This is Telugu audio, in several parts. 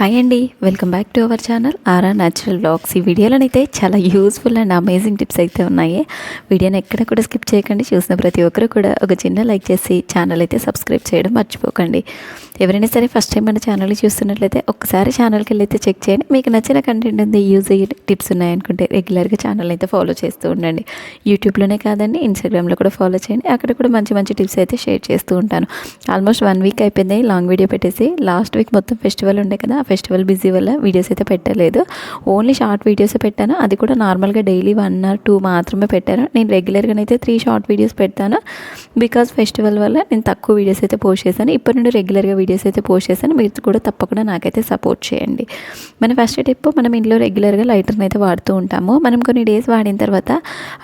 హాయ్ అండి, welcome back to our channel aura natural vlogs. ఈ వీడియోలోనైతే చాలా యూస్ఫుల్ అండ్ అమేజింగ్ టిప్స్ అయితే ఉన్నాయి. వీడియోని ఎక్కడ కూడా స్కిప్ చేయకండి. చూసిన ప్రతి ఒక్కరు కూడా ఒక చిన్న లైక్ చేసి ఛానల్ అయితే సబ్స్క్రైబ్ చేయడం మర్చిపోకండి. ఎవరైనా సరే ఫస్ట్ టైం మన ఛానల్ చూస్తున్నట్లయితే ఒక్కసారి ఛానల్కి వెళ్ళి అయితే చెక్ చేయండి. మీకు నచ్చిన కంటెంట్ ఉంది, యూజ్ అయ్యే టిప్స్ ఉన్నాయనుకుంటే రెగ్యులర్గా ఛానల్ అయితే ఫాలో చేస్తూ ఉండండి. యూట్యూబ్లోనే కాదండి, ఇన్స్టాగ్రామ్లో కూడా ఫాలో చేయండి. అక్కడ కూడా మంచి మంచి టిప్స్ అయితే షేర్ చేస్తూ ఉంటాను. ఆల్మోస్ట్ 1 వీక్ అయిపోయింది లాంగ్ వీడియో పెట్టేసి. లాస్ట్ వీక్ మొత్తం ఫెస్టివల్ ఉండే కదా, ఆ ఫెస్టివల్ బిజీ వల్ల వీడియోస్ అయితే పెట్టలేదు. ఓన్లీ షార్ట్ వీడియోస్ పెట్టాను. అది కూడా నార్మల్గా డైలీ 1 or 2 మాత్రమే పెట్టాను. నేను రెగ్యులర్గానైతే 3 షార్ట్ వీడియోస్ పెడతాను. బికాజ్ ఫెస్టివల్ వల్ల నేను తక్కువ వీడియోస్ అయితే పోస్ట్ చేశాను. ఇప్పటి నుండి రెగ్యులర్గా వీడియోస్ అయితే పోస్ట్ చేశాను. మీరు కూడా తప్పకుండా నాకైతే సపోర్ట్ చేయండి. మన ఫస్ట్ టిప్, మనం ఇంట్లో రెగ్యులర్గా లైటర్ని అయితే వాడుతూ ఉంటాము. మనం కొన్ని డేస్ వాడిన తర్వాత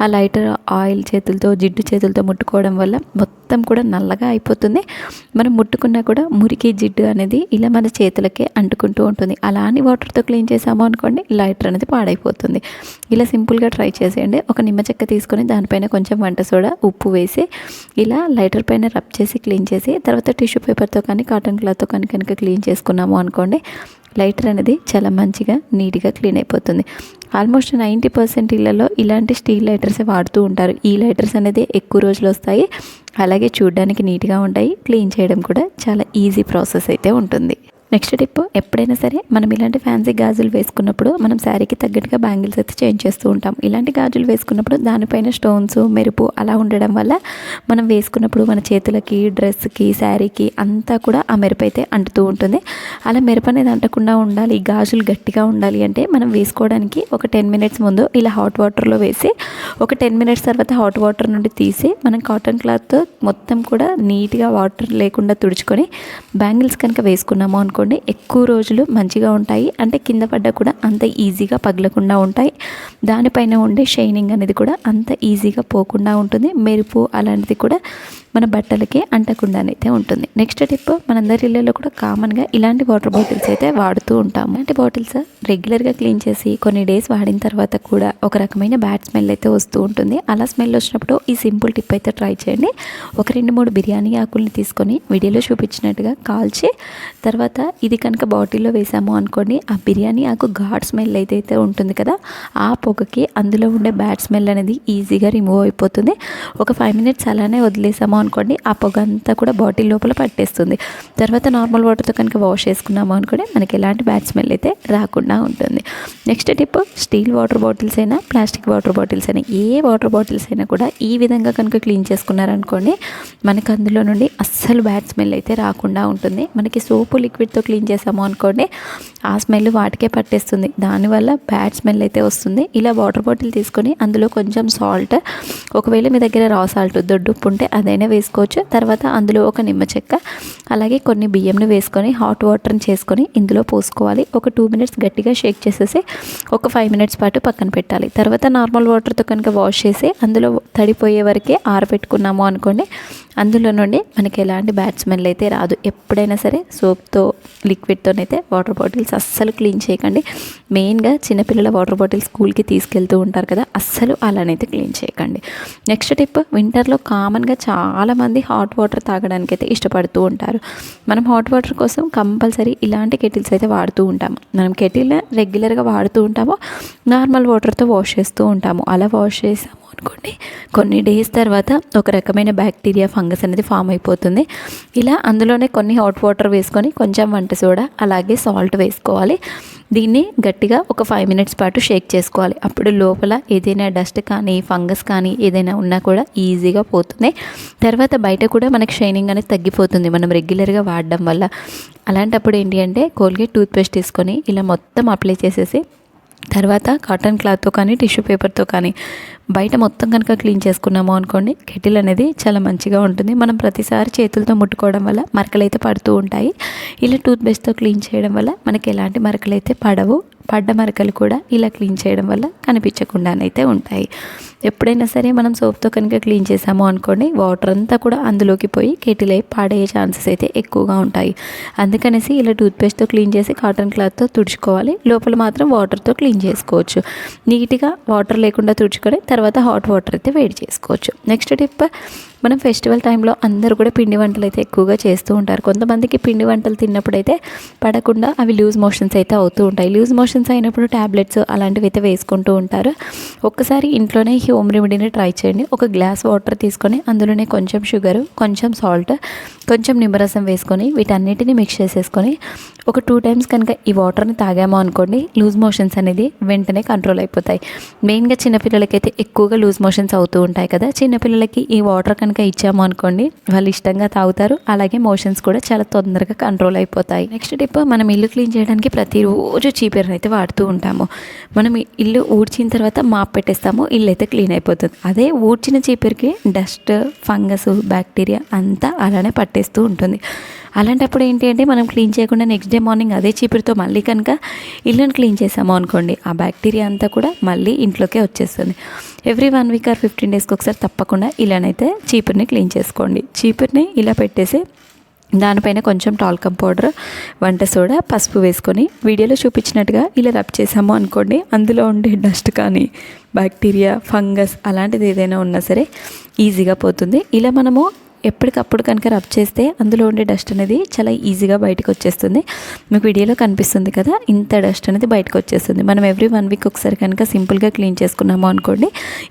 ఆ లైటర్ ఆయిల్ చేతులతో, జిడ్డు చేతులతో ముట్టుకోవడం వల్ల మొత్తం కూడా నల్లగా అయిపోతుంది. మనం ముట్టుకున్నా కూడా మురికి, జిడ్డు అనేది ఇలా మన చేతులకే అంటుకుంటూ ఉంటుంది. అలా అని వాటర్తో క్లీన్ చేసాము అనుకోండి, లైటర్ అనేది పాడైపోతుంది. ఇలా సింపుల్గా ట్రై చేసేయండి. ఒక నిమ్మ చెక్క తీసుకొని దానిపైన కొంచెం వంట సోడా, ఉప్పు వేసి ఇలా లైటర్ పైన రబ్ చేసి క్లీన్ చేసి తర్వాత టిష్యూ పేపర్తో కానీ కాటన్ క్లాత్తో కానీ కనుక క్లీన్ చేసుకున్నాము అనుకోండి, లైటర్ అనేది చాలా మంచిగా నీట్గా క్లీన్ అయిపోతుంది. ఆల్మోస్ట్ 90% ఇళ్లలో ఇలాంటి స్టీల్ లైటర్సే వాడుతూ ఉంటారు. ఈ లైటర్స్ అనేది ఎక్కువ రోజులు వస్తాయి, అలాగే చూడడానికి నీట్గా ఉంటాయి. క్లీన్ చేయడం కూడా చాలా ఈజీ ప్రాసెస్ అయితే ఉంటుంది. నెక్స్ట్ టిప్, ఎప్పుడైనా సరే మనం ఇలాంటి ఫ్యాన్సీ గాజులు వేసుకున్నప్పుడు మనం శారీకి తగ్గట్టుగా బ్యాంగిల్స్ అయితే చేంజ్ చేస్తూ ఉంటాం. ఇలాంటి గాజులు వేసుకున్నప్పుడు దానిపైన స్టోన్స్, మెరుపు అలా ఉండడం వల్ల మనం వేసుకున్నప్పుడు మన చేతులకి, డ్రెస్కి, శారీకి అంతా కూడా ఆ మెరుపు అయితే అంటుతూ ఉంటుంది. అలా మెరుపు అనేది అంటకుండా ఉండాలి, ఈ గాజులు గట్టిగా ఉండాలి అంటే మనం వేసుకోవడానికి ఒక 10 minutes ముందు ఇలా హాట్ వాటర్లో వేసి ఒక 10 minutes తర్వాత హాట్ వాటర్ నుండి తీసి మనం కాటన్ క్లాత్ మొత్తం కూడా నీట్గా వాటర్ లేకుండా తుడుచుకొని బ్యాంగిల్స్ కనుక వేసుకున్నాము అనుకో, ఎక్కువ రోజులు మంచిగా ఉంటాయి. అంటే కింద పడ్డా కూడా అంత ఈజీగా పగలకుండా ఉంటాయి. దానిపైన ఉండే షైనింగ్ అనేది కూడా అంత ఈజీగా పోకుండా ఉంటుంది. మెరుపు అలాంటిది కూడా మన బట్టలకి అంటకుండానైతే ఉంటుంది. నెక్స్ట్ టిప్, మనందరి ఇళ్ళలో కూడా కామన్గా ఇలాంటి వాటర్ బాటిల్స్ అయితే వాడుతూ ఉంటాము. ఇలాంటి బాటిల్స్ రెగ్యులర్గా క్లీన్ చేసి కొన్ని డేస్ వాడిన తర్వాత కూడా ఒక రకమైన బ్యాడ్ స్మెల్ అయితే వస్తూ ఉంటుంది. అలా స్మెల్ వచ్చినప్పుడు ఈ సింపుల్ టిప్ అయితే ట్రై చేయండి. ఒక 2-3 బిర్యానీ ఆకుల్ని తీసుకొని వీడియోలో చూపించినట్టుగా కాల్చి తర్వాత ఇది కనుక బాటిల్లో వేసాము అనుకోండి, ఆ బిర్యానీ ఆకు ఘాట్ స్మెల్ అయితే ఉంటుంది కదా, ఆ పొగకి అందులో ఉండే బ్యాడ్ స్మెల్ అనేది ఈజీగా రిమూవ్ అయిపోతుంది. ఒక 5 minutes అలానే వదిలేసాము అనుకోండి, ఆ పొగ అంతా కూడా బాటిల్ లోపల పట్టేస్తుంది. తర్వాత నార్మల్ వాటర్తో కనుక వాష్ చేసుకున్నాము అనుకోండి, మనకి ఎలాంటి బ్యాడ్ స్మెల్ అయితే రాకుండా ఉంటుంది. Next tip, steel water bottles అయినా, ప్లాస్టిక్ వాటర్ బాటిల్స్ అయినా, ఏ వాటర్ బాటిల్స్ అయినా కూడా ఈ విధంగా కనుక క్లీన్ చేసుకున్నారనుకోండి, మనకు అందులో నుండి అస్సలు బ్యాడ్ స్మెల్ అయితే రాకుండా ఉంటుంది. మనకి సోపు, లిక్విడ్తో క్లీన్ చేసాము అనుకోండి, ఆ స్మెల్ వాటికే పట్టేస్తుంది. దానివల్ల బ్యాడ్ స్మెల్ అయితే వస్తుంది. ఇలా వాటర్ బాటిల్ తీసుకొని అందులో కొంచెం సాల్ట్, ఒకవేళ మీ దగ్గర రా సాల్ట్, దొడ్డుప్పు ఉంటే అదైనా వేసుకోవచ్చు. తర్వాత అందులో ఒక నిమ్మ చెక్క, అలాగే కొన్ని బియ్యంని వేసుకొని హాట్ వాటర్ని చేసుకొని ఇందులో పోసుకోవాలి. ఒక 2 minutes గట్టిగా షేక్ చేసేసి ఒక 5 minutes పాటు పక్కన పెట్టాలి. తర్వాత నార్మల్ వాటర్తో కనుక వాష్ చేసి అందులో తడిపోయే వరకే ఆరబెట్టుకున్నాము అనుకోండి, అందులో నుండి మనకి ఎలాంటి బ్యాడ్ స్మెల్ అయితే రాదు. ఎప్పుడైనా సరే సోప్తో, లిక్విడ్తోనైతే వాటర్ బాటిల్స్ అస్సలు క్లీన్ చేయకండి. మెయిన్గా చిన్నపిల్లల వాటర్ బాటిల్ స్కూల్కి తీసుకెళ్తూ ఉంటారు కదా, అస్సలు అలానైతే క్లీన్ చేయకండి. నెక్స్ట్ టిప్, వింటర్లో కామన్గా చాలామంది హాట్ వాటర్ తాగడానికి అయితే ఇష్టపడుతూ ఉంటారు. మనం హాట్ వాటర్ కోసం కంపల్సరీ ఇలాంటి కెటిల్స్ అయితే వాడుతూ ఉంటాము. మనం కెటిల్ రెగ్యులర్గా వాడుతూ ఉంటాము, నార్మల్ వాటర్తో వాష్ చేస్తూ ఉంటాము. అలా వాష్ చేసాము అనుకోండి, కొన్ని డేస్ తర్వాత ఒక రకమైన బ్యాక్టీరియా, ఫంగస్ అనేది ఫామ్ అయిపోతుంది. ఇలా అందులోనే కొన్ని హాట్ వాటర్ వేసుకొని కొంచెం వంట సోడా, అలాగే సాల్ట్ వేసుకోవాలి. దీన్ని గట్టిగా ఒక 5 minutes పాటు షేక్ చేసుకోవాలి. అప్పుడు లోపల ఏదైనా డస్ట్ కానీ, ఫంగస్ కానీ ఏదైనా ఉన్నా కూడా ఈజీగా పోతుంది. తర్వాత బయట కూడా మనకి షైనింగ్ అనేది తగ్గిపోతుంది మనం రెగ్యులర్గా వాడడం వల్ల. అలాంటప్పుడు ఏంటి అంటే, కోల్గేట్ టూత్పేస్ట్ తీసుకొని ఇలా మొత్తం అప్లై చేసేసి తర్వాత కాటన్ క్లాత్తో కానీ, టిష్యూ పేపర్తో కానీ బయట మొత్తం కనుక క్లీన్ చేసుకున్నాము అనుకోండి, కెటిల్ అనేది చాలా మంచిగా ఉంటుంది. మనం ప్రతిసారి చేతులతో ముట్టుకోవడం వల్ల మరకలు అయితే పడుతూ ఉంటాయి. ఇలా టూత్పేస్ట్తో క్లీన్ చేయడం వల్ల మనకి ఎలాంటి మరకలు అయితే పడవు. పడ్డ మరకలు కూడా ఇలా క్లీన్ చేయడం వల్ల కనిపించకుండానైతే ఉంటాయి. ఎప్పుడైనా సరే మనం సోప్తో కనుక క్లీన్ చేసాము అనుకోండి, వాటర్ అంతా కూడా అందులోకి పోయి కెటిల్ అయి పాడయ్యే ఛాన్సెస్ అయితే ఎక్కువగా ఉంటాయి. అందుకనేసి ఇలా టూత్పేస్ట్తో క్లీన్ చేసి కాటన్ క్లాత్తో తుడుచుకోవాలి. లోపల మాత్రం వాటర్తో క్లీన్ చేసుకోవచ్చు. నీట్గా వాటర్ లేకుండా తుడుచుకొని తర్వాత హాట్ వాటర్ అయితే వేడి చేసుకోవచ్చు. నెక్స్ట్ టిప్, మనం ఫెస్టివల్ టైంలో అందరూ కూడా పిండి వంటలు అయితే ఎక్కువగా చేస్తూ ఉంటారు. కొంతమందికి పిండి వంటలు తిన్నప్పుడైతే పడకుండా అవి లూజ్ మోషన్స్ అయితే అవుతూ ఉంటాయి. లూజ్ మోషన్స్ అయినప్పుడు ట్యాబ్లెట్స్ అలాంటివి అయితే వేసుకుంటూ ఉంటారు. ఒక్కసారి ఇంట్లోనే హోమ్ రెమెడీని ట్రై చేయండి. ఒక గ్లాస్ వాటర్ తీసుకొని అందులోనే కొంచెం షుగరు, కొంచెం సాల్ట్, కొంచెం నిమ్మరసం వేసుకొని వీటన్నిటిని మిక్స్ చేసేసుకొని ఒక 2 టైమ్స్ కనుక ఈ వాటర్ని తాగామో అనుకోండి, లూజ్ మోషన్స్ అనేది వెంటనే కంట్రోల్ అయిపోతాయి. మెయిన్గా చిన్నపిల్లలకైతే ఎక్కువగా లూజ్ మోషన్స్ అవుతూ ఉంటాయి కదా. చిన్నపిల్లలకి ఈ వాటర్ కనుక ఇచ్చాము అనుకోండి, వాళ్ళు ఇష్టంగా తాగుతారు. అలాగే మోషన్స్ కూడా చాలా తొందరగా కంట్రోల్ అయిపోతాయి. నెక్స్ట్ టిప్, మనం ఇల్లు క్లీన్ చేయడానికి ప్రతిరోజు చీపురుని అయితే వాడుతూ ఉంటాము. మనం ఇల్లు ఊడ్చిన తర్వాత మాప్ పెట్టేస్తాము, ఇల్లు అయితే క్లీన్ అయిపోతుంది. అదే ఊడ్చిన చీపురుకి డస్ట్, ఫంగస్, బ్యాక్టీరియా అంతా అలానే పట్టేస్తూ ఉంటుంది. అలాంటప్పుడు ఏంటి అంటే మనం క్లీన్ చేయకుండా నెక్స్ట్ డే మార్నింగ్ అదే చీపురుతో మళ్ళీ కనుక ఇల్లుని క్లీన్ చేసాము అనుకోండి, ఆ బ్యాక్టీరియా అంతా కూడా మళ్ళీ ఇంట్లోకే వచ్చేస్తుంది. ఎవ్రీ 1 వీక్ ఆర్ 15 డేస్కి ఒకసారి తప్పకుండా ఇలానైతే చీపురుని క్లీన్ చేసుకోండి. చీపురుని ఇలా పెట్టేసి దానిపైన కొంచెం టాల్కమ్ పౌడర్, వంట సోడా, పసుపు వేసుకొని వీడియోలో చూపించినట్టుగా ఇలా రబ్ చేసాము అనుకోండి, అందులో ఉండే డస్ట్ కానీ బ్యాక్టీరియా, ఫంగస్ అలాంటిది ఏదైనా ఉన్నా సరే ఈజీగా పోతుంది. ఇలా మనము ఎప్పటికప్పుడు కనుక రబ్ చేస్తే అందులో ఉండే డస్ట్ అనేది చాలా ఈజీగా బయటకు వచ్చేస్తుంది. మీకు వీడియోలో కనిపిస్తుంది కదా, ఇంత డస్ట్ అనేది బయటకు వచ్చేస్తుంది. మనం ఎవ్రీ 1 వీక్ ఒకసారి కనుక సింపుల్గా క్లీన్ చేసుకున్నాము అనుకోండి,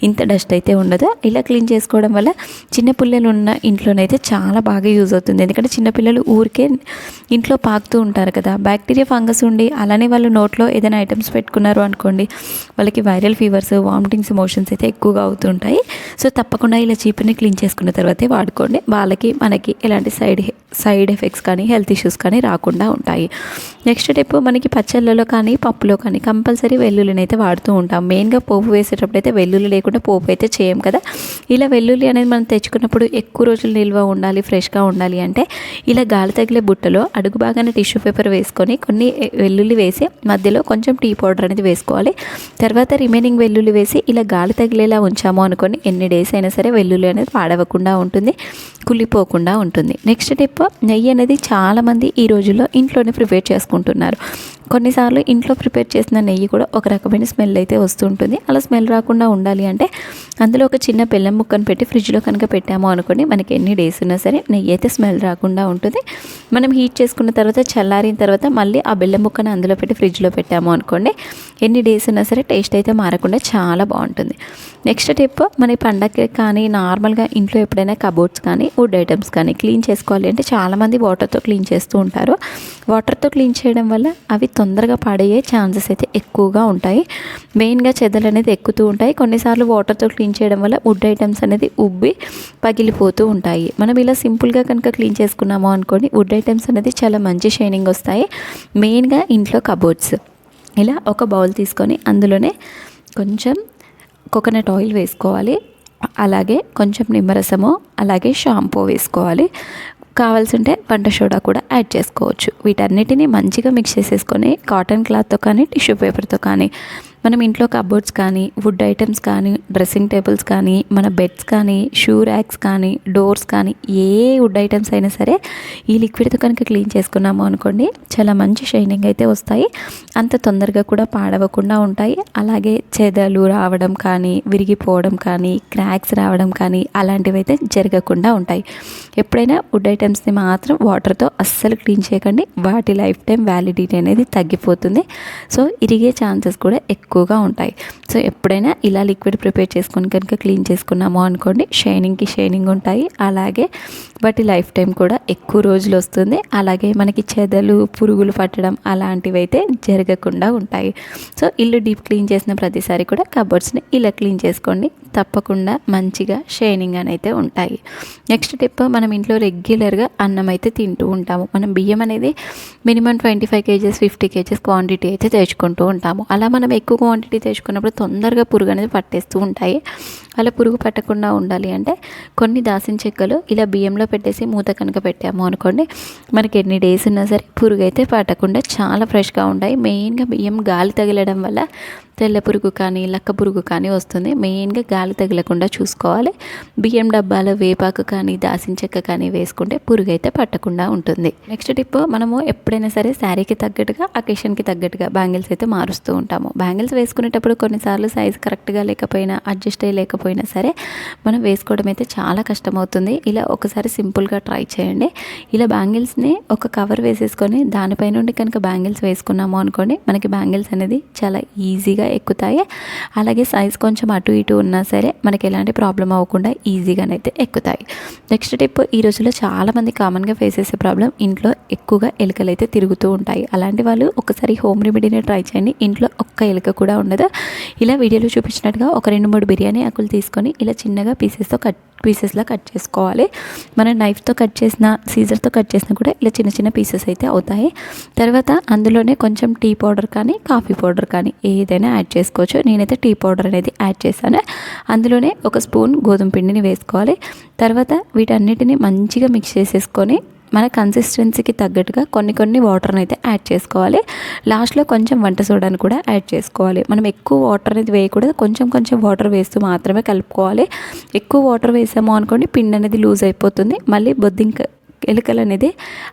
ఇంత డస్ట్ అయితే ఉండదు. ఇలా క్లీన్ చేసుకోవడం వల్ల చిన్నపిల్లలు ఉన్న ఇంట్లోనైతే చాలా బాగా యూజ్ అవుతుంది. ఎందుకంటే చిన్నపిల్లలు ఊరికే ఇంట్లో పాకుతూ ఉంటారు కదా, బ్యాక్టీరియా, ఫంగస్ ఉండి అలానే వాళ్ళు నోట్లో ఏదైనా ఐటమ్స్ పెట్టుకున్నారు అనుకోండి, వాళ్ళకి వైరల్ ఫీవర్స్, వామిటింగ్స్, మోషన్స్ అయితే ఎక్కువగా అవుతుంటాయి. సో తప్పకుండా ఇలా చీపుని క్లీన్ చేసుకున్న తర్వాతే వాడుకోండి. వాళ్ళకి మనకి ఎలాంటి సైడ్ ఎఫెక్ట్స్ కానీ హెల్త్ ఇష్యూస్ కానీ రాకుండా ఉంటాయి. నెక్స్ట్ టిప్, మనకి పచ్చళ్ళలో కానీ పప్పులో కానీ కంపల్సరీ వెల్లుల్లిని అయితే వాడుతూ ఉంటాం. మెయిన్గా పోపు వేసేటప్పుడు అయితే వెల్లుల్లి లేకుండా పోపు అయితే చేయం కదా. ఇలా వెల్లుల్లి అనేది మనం తెచ్చుకున్నప్పుడు ఎక్కువ రోజులు నిల్వ ఉండాలి, ఫ్రెష్గా ఉండాలి అంటే ఇలా గాలి తగిలే బుట్టలో అడుగు బాగానే టిష్యూ పేపర్ వేసుకొని కొన్ని వెల్లుల్లి వేసి మధ్యలో కొంచెం టీ పౌడర్ అనేది వేసుకోవాలి. తర్వాత రిమైనింగ్ వెల్లుల్లి వేసి ఇలా గాలి తగిలేలా ఉంచాము అనుకోని ఎన్ని డేస్ అయినా సరే వెల్లుల్లి అనేది పాడవకుండా ఉంటుంది, కుళ్ళిపోకుండా ఉంటుంది. నెక్స్ట్ టిప్, నెయ్యి అనేది చాలామంది ఈ రోజుల్లో ఇంట్లోనే ప్రిపేర్ చేసుకుంటున్నారు. కొన్నిసార్లు ఇంట్లో ప్రిపేర్ చేసిన నెయ్యి కూడా ఒక రకమైన స్మెల్ అయితే వస్తుంటుంది. అలా స్మెల్ రాకుండా ఉండాలి అంటే అందులో ఒక చిన్న బెల్లం ముక్కను పెట్టి ఫ్రిడ్జ్లో కనుక పెట్టాము అనుకోండి, మనకి ఎన్ని డేస్ ఉన్నా సరే నెయ్యి అయితే స్మెల్ రాకుండా ఉంటుంది. మనం హీట్ చేసుకున్న తర్వాత చల్లారిన తర్వాత మళ్ళీ ఆ బెల్లం ముక్కను అందులో పెట్టి ఫ్రిడ్జ్లో పెట్టాము అనుకోండి, ఎన్ని డేస్ ఉన్నా సరే టేస్ట్ అయితే మారకుండా చాలా బాగుంటుంది. నెక్స్ట్ టిప్, మన పండగకి కానీ నార్మల్గా ఇంట్లో ఎప్పుడైనా కబోర్డ్స్ కానీ వుడ్ ఐటమ్స్ కానీ క్లీన్ చేసుకోవాలి అంటే చాలామంది వాటర్తో క్లీన్ చేస్తూ ఉంటారు. వాటర్తో క్లీన్ చేయడం వల్ల అవి తొందరగా పాడయ్యే ఛాన్సెస్ అయితే ఎక్కువగా ఉంటాయి. మెయిన్గా చెదలు అనేది ఎక్కుతూ ఉంటాయి. కొన్నిసార్లు వాటర్తో క్లీన్ చేయడం వల్ల వుడ్ ఐటమ్స్ అనేది ఉబ్బి పగిలిపోతూ ఉంటాయి. మనం ఇలా సింపుల్గా కనుక క్లీన్ చేసుకున్నాము అనుకోండి, వుడ్ ఐటమ్స్ అనేది చాలా మంచి షైనింగ్ వస్తాయి. మెయిన్గా ఇంట్లో కబోర్డ్స్ ఇలా ఒక బౌల్ తీసుకొని అందులోనే కొంచెం కోకోనట్ ఆయిల్ వేసుకోవాలి, అలాగే కొంచెం నిమ్మరసము, అలాగే షాంపూ వేసుకోవాలి. కావాల్సి ఉంటే వంట సోడా కూడా యాడ్ చేసుకోవచ్చు. వీటన్నిటిని మంచిగా మిక్స్ చేసేసుకొని కాటన్ క్లాత్తో కానీ టిష్యూ పేపర్తో కానీ మనం ఇంట్లో కబోర్డ్స్ కానీ వుడ్ ఐటమ్స్ కానీ డ్రెస్సింగ్ టేబుల్స్ కానీ మన బెడ్స్ కానీ షూ ర్యాక్స్ కానీ డోర్స్ కానీ ఏ వుడ్ ఐటమ్స్ అయినా సరే ఈ లిక్విడ్తో కనుక క్లీన్ చేసుకున్నాము అనుకోండి, చాలా మంచి షైనింగ్ అయితే వస్తాయి. అంత తొందరగా కూడా పాడవకుండా ఉంటాయి. అలాగే చెదలు రావడం కానీ విరిగిపోవడం కానీ క్రాక్స్ రావడం కానీ అలాంటివి అయితే జరగకుండా ఉంటాయి. ఎప్పుడైనా వుడ్ ఐటమ్స్ని మాత్రం వాటర్తో అస్సలు క్లీన్ చేయకండి, వాటి లైఫ్ టైం వ్యాలిడిటీ అనేది తగ్గిపోతుంది. సో ఇరిగే ఛాన్సెస్ కూడా ఎక్కువగా ఉంటాయి. సో ఎప్పుడైనా ఇలా లిక్విడ్ ప్రిపేర్ చేసుకొని కనుక క్లీన్ చేసుకున్నాము అనుకోండి, షైనింగ్కి షైనింగ్ ఉంటాయి. అలాగే వాటి లైఫ్ టైం కూడా ఎక్కువ రోజులు వస్తుంది. అలాగే మనకి చెదలు, పురుగులు పట్టడం అలాంటివి అయితే జరగకుండా ఉంటాయి. సో ఇల్లు డీప్ క్లీన్ చేసిన ప్రతిసారి కూడా కబోర్డ్స్ని ఇలా క్లీన్ చేసుకోండి, తప్పకుండా మంచిగా షైనింగ్ అని అయితే ఉంటాయి. నెక్స్ట్ టిప్, మనం ఇంట్లో రెగ్యులర్గా అన్నం అయితే తింటూ ఉంటాము. మనం బియ్యం అనేది మినిమం 25 kgs 50 kgs క్వాంటిటీ అయితే తెచ్చుకుంటూ ఉంటాము. అలా మనం ఎక్కువ క్వాంటిటీ తెచ్చుకున్నప్పుడు తొందరగా పురుగు అనేది పట్టేస్తూ ఉంటాయి. అలా పురుగు పట్టకుండా ఉండాలి అంటే కొన్ని దాసిన చెక్కలు ఇలా బియ్యంలో పెట్టేసి మూత కనుక పెట్టాము అనుకోండి, మనకి ఎన్ని డేస్ ఉన్నా సరే పురుగు అయితే పట్టకుండా చాలా ఫ్రెష్గా ఉంటాయి. మెయిన్గా బియ్యం గాలి తగలడం వల్ల తెల్ల పురుగు కానీ లక్క పురుగు కానీ వస్తుంది. మెయిన్గా గాలి తగలకుండా చూసుకోవాలి. బియ్యం డబ్బాలో వేపాకు కానీ దాసిన చెక్క కానీ వేసుకుంటే పురుగు అయితే పట్టకుండా ఉంటుంది. నెక్స్ట్ టిప్, మనము ఎప్పుడైనా సరే శారీకి తగ్గట్టుగా అకేషన్కి తగ్గట్టుగా బ్యాంగిల్స్ అయితే మారుస్తూ ఉంటాము. బ్యాంగిల్స్ వేసుకునేటప్పుడు కొన్నిసార్లు సైజ్ కరెక్ట్గా లేకపోయినా అడ్జస్ట్ అయ్యలేకపోయినా సరే మనం వేసుకోవడం అయితే చాలా కష్టమవుతుంది. ఇలా ఒకసారి సింపుల్గా ట్రై చేయండి. ఇలా బ్యాంగిల్స్ని ఒక కవర్ వేసేసుకొని దానిపై నుండి కనుక బ్యాంగిల్స్ వేసుకున్నాము అనుకోండి, మనకి బ్యాంగిల్స్ అనేది చాలా ఈజీగా ఎక్కుతాయి. అలాగే సైజ్ కొంచెం అటు ఇటు ఉన్నా సరే మనకి ఎలాంటి ప్రాబ్లం అవ్వకుండా ఈజీగానైతే ఎక్కుతాయి. నెక్స్ట్ టిప్, ఈ రోజుల్లో చాలామంది కామన్గా ఫేస్ చేసే ప్రాబ్లం, ఇంట్లో ఎక్కువగా ఎలుకలు అయితే తిరుగుతూ ఉంటాయి. అలాంటి వాళ్ళు ఒకసారి హోమ్ రెమెడీని ట్రై చేయండి. ఇంట్లో ఒక్క ఎలుక కూడా ఉండదు. ఇలా వీడియోలో చూపించినట్టుగా ఒక 2-3 బిర్యానీ ఆకులు తీసుకొని ఇలా చిన్నగా పీసెస్లా కట్ చేసుకోవాలి. మనం నైఫ్తో కట్ చేసిన, సీజర్తో కట్ చేసినా కూడా ఇలా చిన్న చిన్న పీసెస్ అయితే అవుతాయి. తర్వాత అందులోనే కొంచెం టీ పౌడర్ కానీ కాఫీ పౌడర్ కానీ ఏదైనా యాడ్ చేసుకోవచ్చు. నేనైతే టీ పౌడర్ అనేది యాడ్ చేశాను. అందులోనే ఒక స్పూన్ గోధుమ పిండిని వేసుకోవాలి. తర్వాత వీటన్నిటిని మంచిగా మిక్స్ చేసేసుకొని మన కన్సిస్టెన్సీకి తగ్గట్టుగా కొన్ని వాటర్ని అయితే యాడ్ చేసుకోవాలి. లాస్ట్లో కొంచెం వంట సోడాని కూడా యాడ్ చేసుకోవాలి. మనం ఎక్కువ వాటర్ అనేది వేయకూడదు, కొంచెం వాటర్ వేస్తూ మాత్రమే కలుపుకోవాలి. ఎక్కువ వాటర్ వేసాము అనుకోండి పిండి అనేది లూజ్ అయిపోతుంది. మళ్ళీ ఎలుకలు అనేది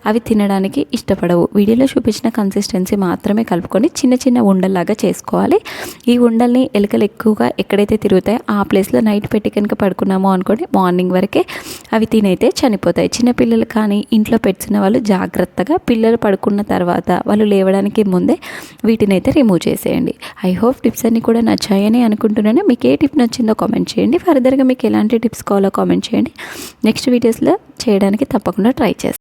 అవి తినడానికి ఇష్టపడవు. వీడియోలో చూపించిన కన్సిస్టెన్సీ మాత్రమే కలుపుకొని చిన్న ఉండల్లాగా చేసుకోవాలి. ఈ ఉండల్ని ఎలుకలు ఎక్కువగా ఎక్కడైతే తిరుగుతాయో ఆ ప్లేస్లో నైట్ పెట్టి కనుక పడుకున్నాము అనుకోండి, మార్నింగ్ వరకే అవి తినైతే చనిపోతాయి. చిన్నపిల్లలు కానీ ఇంట్లో పెట్టిన వాళ్ళు జాగ్రత్తగా పిల్లలు పడుకున్న తర్వాత వాళ్ళు లేవడానికి ముందే వీటిని అయితే రిమూవ్ చేసేయండి. ఐ హోప్ టిప్స్ అన్నీ కూడా నచ్చాయని అనుకుంటున్నాను. మీకు ఏ టిప్ నచ్చిందో కామెంట్ చేయండి. ఫర్దర్గా మీకు ఎలాంటి టిప్స్ కావాలో కామెంట్ చేయండి. నెక్స్ట్ వీడియోస్లో చేయడానికి తప్పకుండా ట్రై చేస్తాను.